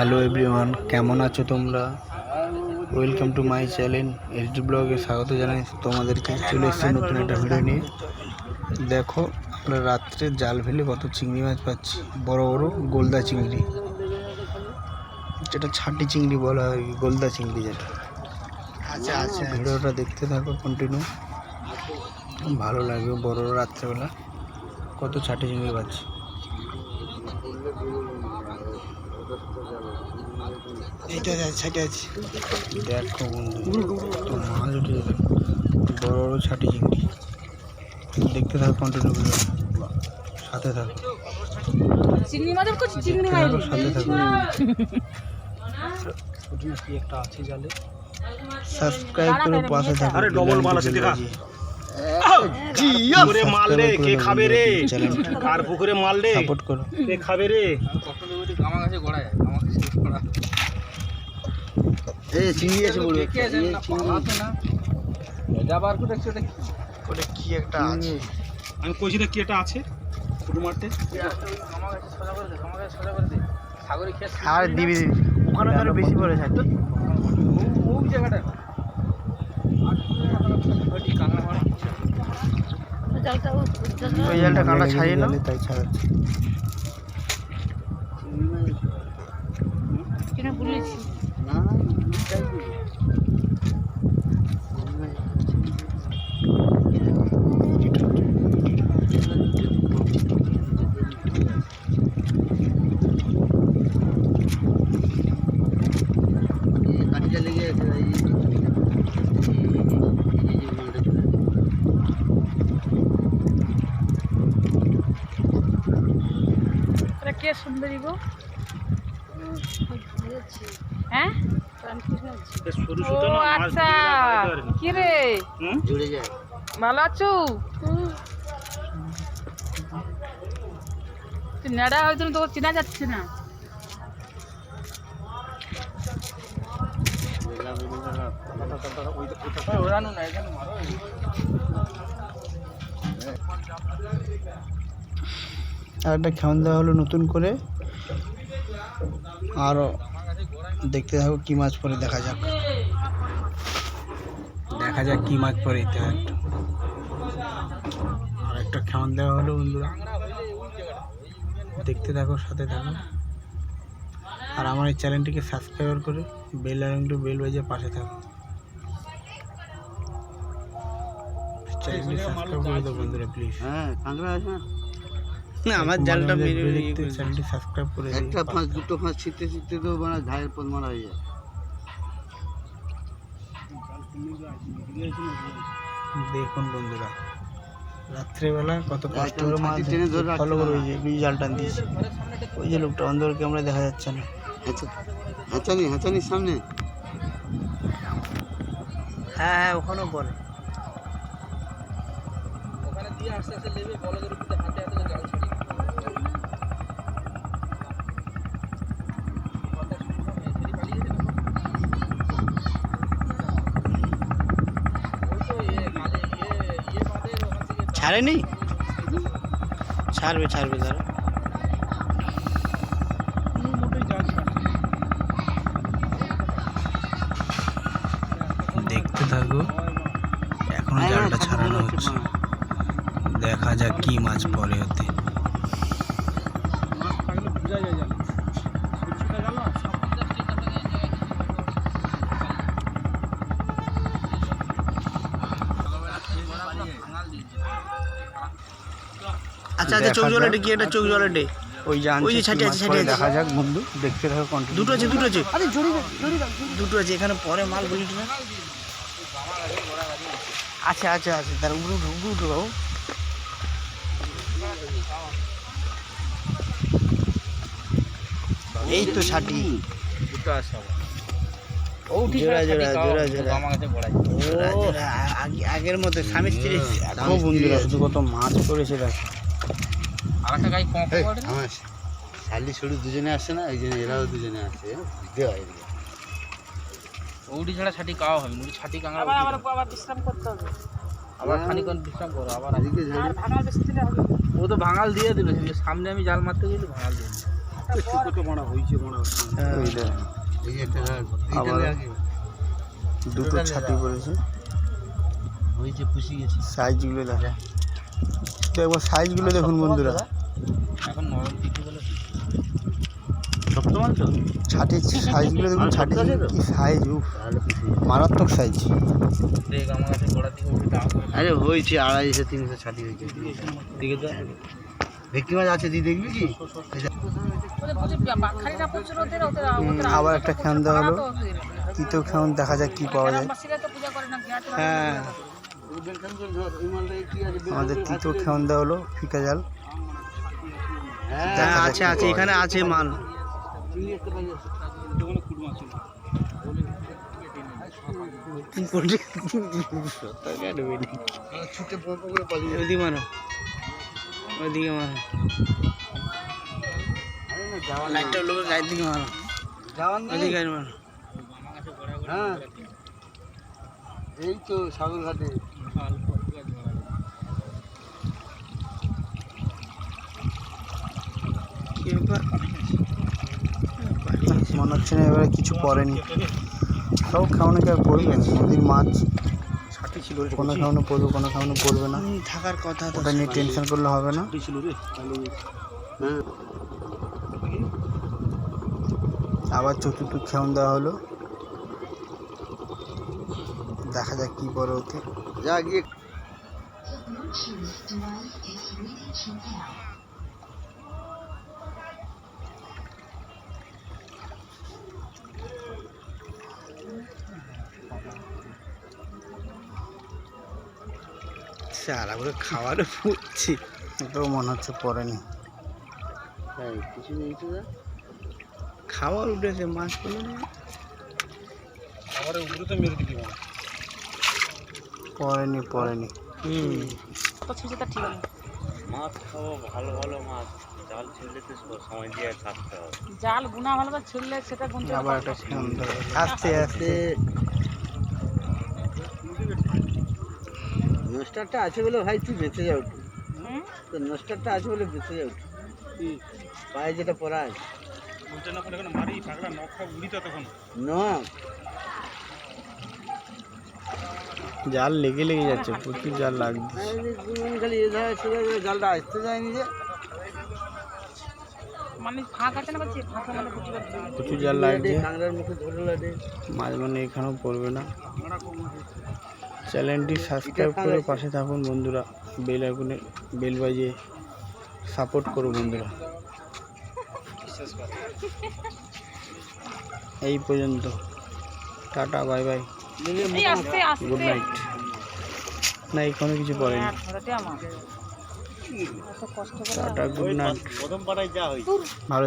Hello everyone, কেমন আছো তোমরা? Welcome to my channel HD ব্লগে স্বাগত জানাই তোমাদেরকে। চলে এসেছি নতুন একটা ভিডিও নিয়ে। দেখো আমরা রাত্রে জাল ফেলে কত চিংড়ি মাছ পাচ্ছি, বড় বড় গোলদা চিংড়ি, যেটা ছাটি চিংড়ি বলা হয়, গোলদা চিংড়ি যেটা। আচ্ছা, ভিডিওটা দেখতে থাকো কন্টিনিউ, ভালো লাগবে। বড় রাত্রেবেলা কত ছাটি চিংড়ি পাচ্ছি। দেখো বন্ধু, তো মাছ উঠে যাবে, বড় বড় ছাটি চিংড়ি। দেখতে থাকো কন্টিনিউ, সাথে থাকো, সাথে থাকো। কি একটা আছে জালে, সাবস্ক্রাইব করে পাশে থাকো। আরে ডবল মাল আছে দেখা, পুকুরে মাল রে, কে খাবে রে? কার পুকুরে মাল রে, সাপোর্ট করো, কে খাবে রে? আমার কাছে গড়া যায়, আমার কাছে গড়া। এই চিংড়ি আছে বড়, কে আছে না পাতো না, এটা বার করে দেখছো, এটা কি একটা আছে। আমি কইছি না কি একটা আছে, ফুটো মারতে। আমার কাছে সোজা করে দে, আমার কাছে সোজা করে দে। সাগরে খেয়ে আর দিবি, ওখানে তো বেশি পড়ে যায় তো ওই জায়গাটা। ওই কাঁকড়া মারা, ওই জালটা কাঁকড়া ছাড়িয়ে নাও, তাই ছাড়াচ্ছি। কিনা বলেছি না কে সুন্দরী গো, হ্যাঁ? ও আচ্ছা, কি রে জুড়ে যায়, ভালো আছো? তুই নেড়া হয়তো তোকে চেনা যাচ্ছে না। আর একটা খাওয়ান দেওয়া হলো নতুন করে। আরও দেখতে থাকো কি মাছ পরে, দেখা যাক কি মাছ পরে। আর একটা খাওয়ান দেওয়া হলো বন্ধুরা, দেখতে থাকো, সাথে থাকো। আর আমার এই চ্যানেলটিকে সাবস্ক্রাইব করে বেল আইকনটি বেল বাজিয়ে পাশে থাকো। চ্যানেলটি সাবস্ক্রাইব করে দাও বন্ধুরা প্লিজ। হ্যাঁ, কাঁকড়া আছে না, আমার জালটা মেরে দেখতে চ্যানেলটি সাবস্ক্রাইব করে দিই। একটা ফাঁস দুটো ফাঁস ছিটতে ছিটতে তো মানে ঘায়ের পথ মারা হয়ে যায়। দেখুন বন্ধুরা, রাত্রেবেলা কত কষ্ট করে মাছ ফলো করে, ওই যে জাল টান দিয়েছে, ওই যে লোকটা অন্ধকার ক্যামেরা দেখা যাচ্ছে না। হাঁচানির সামনে, হ্যাঁ ওখানেও বলে, ওখানে দিয়ে আস্তে আস্তে লেবে বলদের উপরে হাতে হাতে জাল ছেড়ে। ছাড়েনি, ছাড়বে দাঁড়া। দেখতে থাকো, এখনো জালটা ছাড়ানো হচ্ছে, দেখা যাক কি মাছ পরে ওতে। আচ্ছা চোখ জলেটে কি, এটা চোখ জলেটে ওই যে ছাটি আছে, দেখা যাক বন্ধু, দেখতে থাকো কন্টিনিউ। দুটো আছে দুটো আছে এখানে পরে মাল বলি না। আচ্ছা তার উপরে উঠো বাবু। এই তো ছাটি দুটো আছে, আগের মতো স্বামী স্ত্রী। দেখো বন্ধুরা শুধু কত মাছ পড়েছে, দেখো। আমার শালি ছড়ি দুজনে আসছে না, এই জন্য এরাও দুজনে আসছে, দিতে হয়। ওটি ছাড়া ছাটি খাওয়া হবে না, ছাটি কাঁকড়া আবার বিশ্রাম করতে হবে, আবার খানিকক্ষণ বিশ্রাম করো, আবার ও তো ভাঙাল দিয়ে দিল, সামনে আমি জাল মারতে গেলে ভাঙাল দিয়ে দিল। আবার দুটো ছাতি পড়েছে, সাইজগুলো দেখা তো একবার সাইজগুলো দেখুন বন্ধুরা। এখন নরম কিছু বলে ছাটির সাইজগুলো দেখুন, ছাটির কি সাইজ, মারাত্মক সাইজ। দেখ আমার কাছে গোড়া থেকে উঠে দাম করে আরে হয়েছে 250-300 ছাটি হয়েছে। দিকে তো ভেটকি মাছ আছে, দিয়ে দেখবি কি? আবার একটা খেয়ন দেওয়া হলো, তৃতীয় খেয়ন, দেখা যাক কি পাওয়া যায়। হ্যাঁ, আমাদের তৃতীয় খেয়ন দেওয়া হলো ফিকা জাল। হ্যাঁ আছে আছে, এখানে আছে মাল। ওইদিকে মারো, ওইদিকে মারো, লাইটটা লোকের গায়ের দিকে মারো, ওইদিকে গায়ে মারো। হ্যাঁ এই তো সাগর ঘাটে। কি ব্যাপার? মনে হচ্ছে না এবারে কিছু পড়েনি, সব খাওয়ানো কি আর পড়বে? নদীর মাছ, ছাটি ছিল রে, কোনো খাওয়ানো পড়বে, কোনো খাওয়ানো পড়বে না। থাকার কথা তো। ওটা নিয়ে টেনশন করলে হবে না। ছাটি ছিল রে। হ্যাঁ, আবার চতুর্থ খেয়ন দেওয়া হলো, দেখা যাক কি পরে ওতে। যা গিয়ে সারা করে খাওয়ারও ফুটছি, এটাও মনে হচ্ছে পড়েনি। কিছু নেই তো, খাবার উঠেছে, মাছ পেলে না। খাবারের উপরে তো মেরে দিবি পড়েনি পড়েনি। মাছ খাবো, ভালো ভালো মাছ, জাল ছিঁড়লে তো সময় দিয়ে থাকতে হবে। জাল গুনা ভালো করে ছিড়লে সেটা গুনতে আবার একটা খেয়ন দেওয়া হলো। আস্তে আস্তে। নস্টারটা আছে বলে ভাই তুই বেঁচে যাও, হুম? তো নস্টারটা আছে বলে বেঁচে যাও। পায়ে যেটা পরা আছে জাল লেগে লেগে যাচ্ছে, প্রচুর জাল লাগছে। খালি এ ধারে ছেড়ে জালটা আসতে যায়নি যে। মানে ফাঁক আছে না, বলছি ফাঁকা মানে প্রচুর জাল লাগছে, কাঁকড়ার মুখে ধরে লাগে। মাছ মানে এখানেও পড়বে না। চ্যানেলটি সাবস্ক্রাইব করে পাশে থাকুন বন্ধুরা, বেল আইকনে বেল বাজিয়ে সাপোর্ট করো বন্ধুরা। এই পর্যন্ত, টাটা, বাই বাই, এই আস্তে আস্তে গুড নাইট। না এখানে কিছু পড়েনি। ধরতে আমার এত কষ্ট করে টাটা, গুড নাইট, প্রথম পাড়ায় যা হয়েছে। ভালো থাকুন।